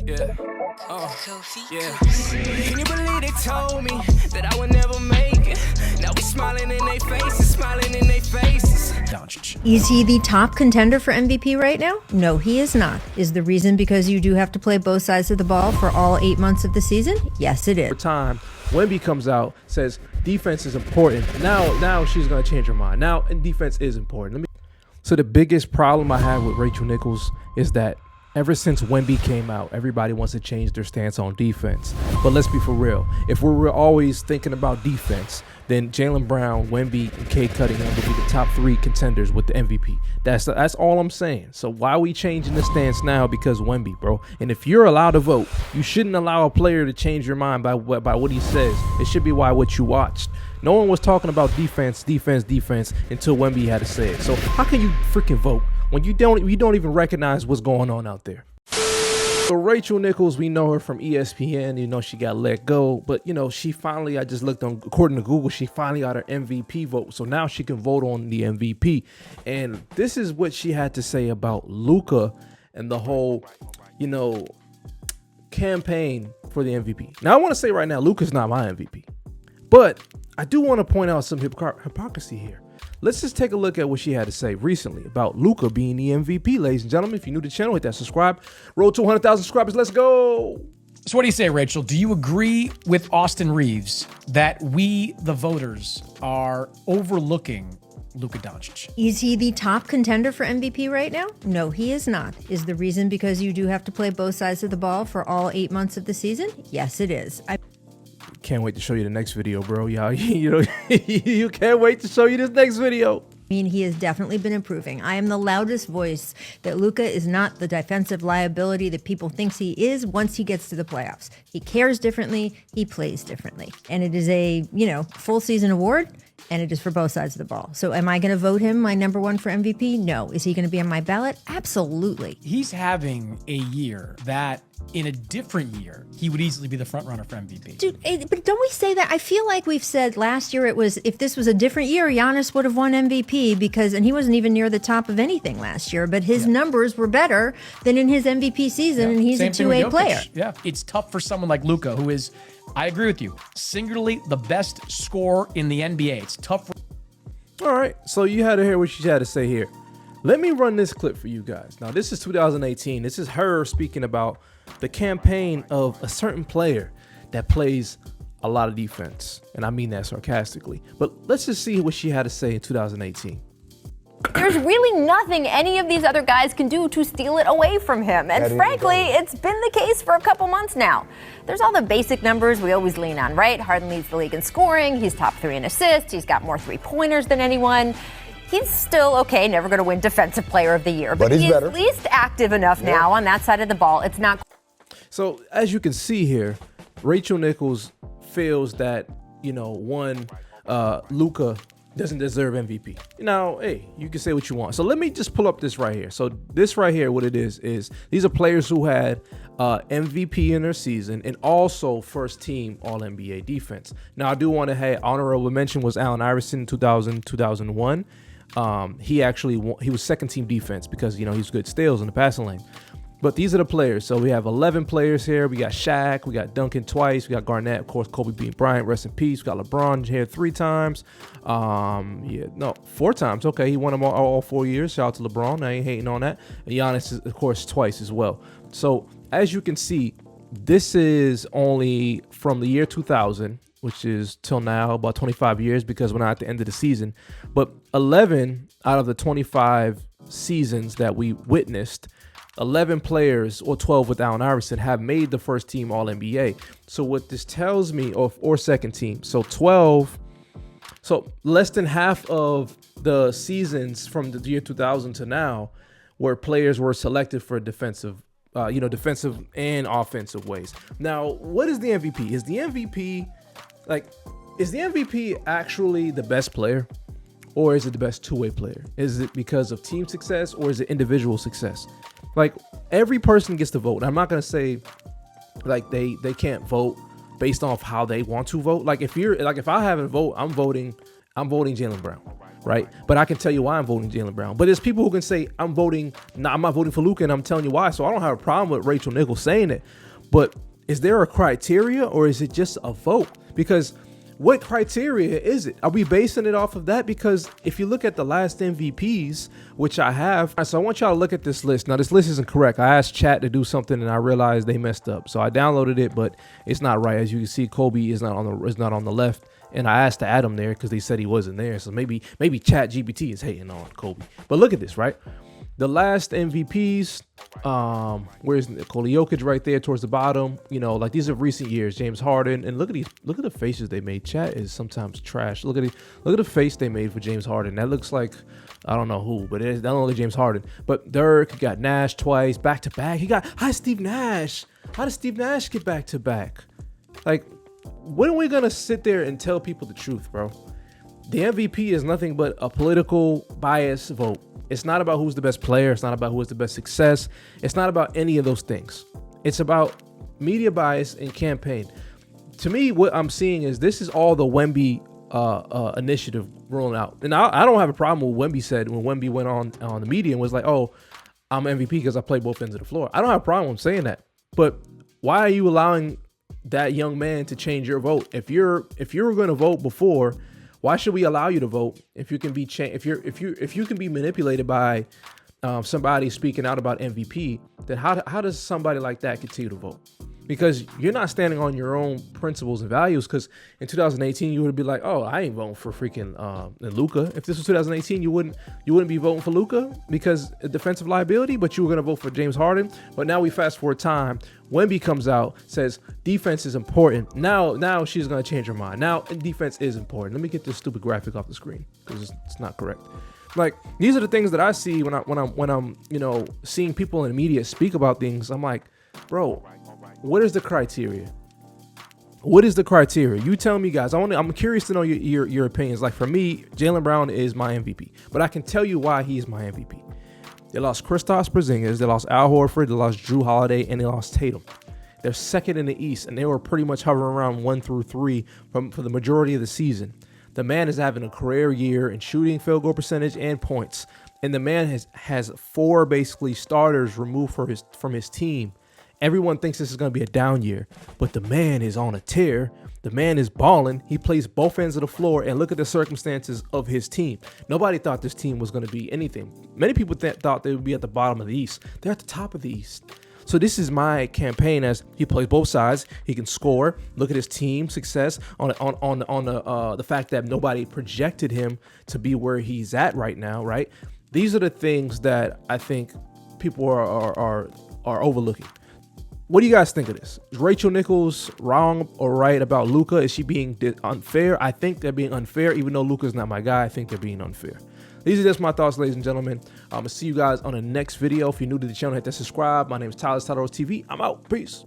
Yeah. Yeah. Can you believe they told me that I would never make it? Now we smiling in their faces, smiling in their faces. Doncic. Is he the top contender for MVP right now? No, he is not. Is the reason because you do have to play both sides of the ball for all 8 months of the season? Yes, it is. Over time, Wemby comes out, says defense is important. Now she's going to change her mind. Now defense is important. So the biggest problem I have with Rachel Nichols is that ever since Wemby came out, everybody wants to change their stance on defense. But let's be for real. If we're always thinking about defense, then Jaylen Brown, Wemby, and Cade Cunningham will be the top 3 contenders with the MVP. That's all I'm saying. So why are we changing the stance now? Because Wemby, bro. And if you're allowed to vote, you shouldn't allow a player to change your mind by what he says. It should be by what you watched. No one was talking about defense until Wemby had to say it. So how can you freaking vote when you don't even recognize what's going on out there? So Rachel Nichols, we know her from ESPN. You know, she got let go, but you know, she finally, I just looked on, according to Google, she finally got her MVP vote. So now she can vote on the MVP. And this is what she had to say about Luca and the whole, you know, campaign for the MVP. Now I want to say right now, Luca's not my MVP, but I do want to point out some hypocrisy here. Let's just take a look at what she had to say recently about Luka being the MVP, ladies and gentlemen. If you're new to the channel, hit that subscribe. Road to 100,000 subscribers. Let's go. So what do you say, Rachel? Do you agree with Austin Reeves that we, the voters, are overlooking Luka Doncic? Is he the top contender for MVP right now? No, he is not. Is the reason because you do have to play both sides of the ball for all 8 months of the season? Yes, it is. Can't wait to show you the next video, bro. Y'all, you know, you can't wait to show you this next video. I mean, he has definitely been improving. I am the loudest voice that Luka is not the defensive liability that people thinks he is once he gets to the playoffs. He cares differently. He plays differently. And it is a, you know, full season award, and it is for both sides of the ball. So am I going to vote him my number 1 for MVP? No. Is he going to be on my ballot? Absolutely. He's having a year that in a different year, he would easily be the front runner for MVP. Dude, but don't we say that? I feel like we've said last year it was, if this was a different year, Giannis would have won MVP because, and he wasn't even near the top of anything last year, but his numbers were better than in his MVP season, and he's Same a 2A player. Yeah, it's tough for someone like Luka, who is, I agree with you, singularly the best scorer in the NBA. It's tough. All right, so you had to hear what she had to say here. Let me run this clip for you guys. Now, this is 2018. This is her speaking about the campaign of a certain player that plays a lot of defense. And I mean that sarcastically. But let's just see what she had to say in 2018. There's really nothing any of these other guys can do to steal it away from him. And frankly, it's been the case for a couple months now. There's all the basic numbers we always lean on, right? Harden leads the league in scoring. He's top 3 in assists. He's got more 3-pointers than anyone. He's still, okay, never going to win Defensive Player of the Year. But he's better. At least active enough now on that side of the ball. It's not. So as you can see here, Rachel Nichols feels that, you know, Luka doesn't deserve MVP. Now, hey, you can say what you want. So let me just pull up this right here. So this right here, what it is these are players who had MVP in their season and also first team All-NBA defense. Now, I do want to have honorable mention was Allen Iverson in 2001. He was second team defense because, you know, he's good steals in the passing lane. But these are the players. So we have 11 players here. We got Shaq, we got Duncan twice, we got Garnett, of course, Kobe being Bryant, rest in peace. We got LeBron here 3 times. 4 times. Okay, he won them all 4 years. Shout out to LeBron. I ain't hating on that. And Giannis, of course, twice as well. So as you can see, this is only from the year 2000, which is till now about 25 years because we're not at the end of the season. But 11 out of the 25 seasons that we witnessed, 11 players or 12 with Allen Iverson have made the first team All-NBA. So what this tells me, or second team, so 12, so less than half of the seasons from the year 2000 to now where players were selected for defensive and offensive ways. Now, what is the MVP? Is the MVP actually the best player? Or is it the best two-way player? Is it because of team success or is it individual success? Like, every person gets to vote. I'm not going to say like they can't vote based off how they want to vote. Like if I have a vote, I'm voting I'm voting Jaylen Brown, right? But I can tell you why I'm voting Jaylen Brown. But there's people who can say I'm not voting for Luka, and I'm telling you why. So I don't have a problem with Rachel Nichols saying it. But is there a criteria, or is it just a vote? Because what criteria is it? Are we basing it off of that? Because if you look at the last MVPs, which I have, so I want y'all to look at this list. Now, this list isn't correct. I asked chat to do something, and I realized they messed up. So I downloaded it, but it's not right. As you can see, Kobe is not on the left. And I asked to add him there because they said he wasn't there. So maybe Chat GPT is hating on Kobe. But look at this, right? The last MVPs, where's Nikola Jokic right there towards the bottom? You know, like these are recent years. James Harden, and look at the faces they made. Chat is sometimes trash. Look at the face they made for James Harden. That looks like I don't know who, but it's not only James Harden. But Dirk got Nash twice, back to back. How did Steve Nash get back to back? Like, when are we gonna sit there and tell people the truth, bro? The MVP is nothing but a political bias vote. It's not about who's the best player. It's not about who has the best success. It's not about any of those things. It's about media bias and campaign. To me, what I'm seeing is this is all the Wemby initiative rolling out. And I don't have a problem with what Wemby said when Wemby went on the media and was like, oh, I'm MVP because I play both ends of the floor. I don't have a problem saying that. But why are you allowing that young man to change your vote? If you were going to vote before, why should we allow you to vote if you can be if you can be manipulated by somebody speaking out about MVP? Then how does somebody like that continue to vote? Because you're not standing on your own principles and values. Because in 2018 you would be like, oh, I ain't voting for freaking Luca. If this was 2018, you wouldn't be voting for Luca because of defensive liability, but you were gonna vote for James Harden. But now we fast forward time. Wemby comes out, says defense is important. Now she's gonna change her mind. Now defense is important. Let me get this stupid graphic off the screen because it's not correct. Like, these are the things that I see when I'm seeing people in the media speak about things. I'm like, bro, what is the criteria? What is the criteria? You tell me, guys. I'm curious to know your opinions. Like, for me, Jaylen Brown is my MVP, but I can tell you why he's my MVP. They lost Kristaps Porzingis, they lost Al Horford, they lost Drew Holiday, and they lost Tatum. They're second in the East, and they were pretty much hovering around 1 through 3 for the majority of the season. The man is having a career year in shooting, field goal percentage, and points, and the man has 4 basically starters removed from his team. Everyone thinks this is going to be a down year, but the man is on a tear. The man is balling. He plays both ends of the floor, and look at the circumstances of his team. Nobody thought this team was going to be anything. Many people thought they would be at the bottom of the East. They're at the top of the East. So this is my campaign as he plays both sides. He can score. Look at his team success on the fact that nobody projected him to be where he's at right now, right? These are the things that I think people are overlooking. What do you guys think of this? Is Rachel Nichols wrong or right about Luka? Is she being unfair? I think they're being unfair. Even though Luka's not my guy, I think they're being unfair. These are just my thoughts, ladies and gentlemen. I'm going to see you guys on the next video. If you're new to the channel, hit that subscribe. My name is Tyler TV. I'm out. Peace.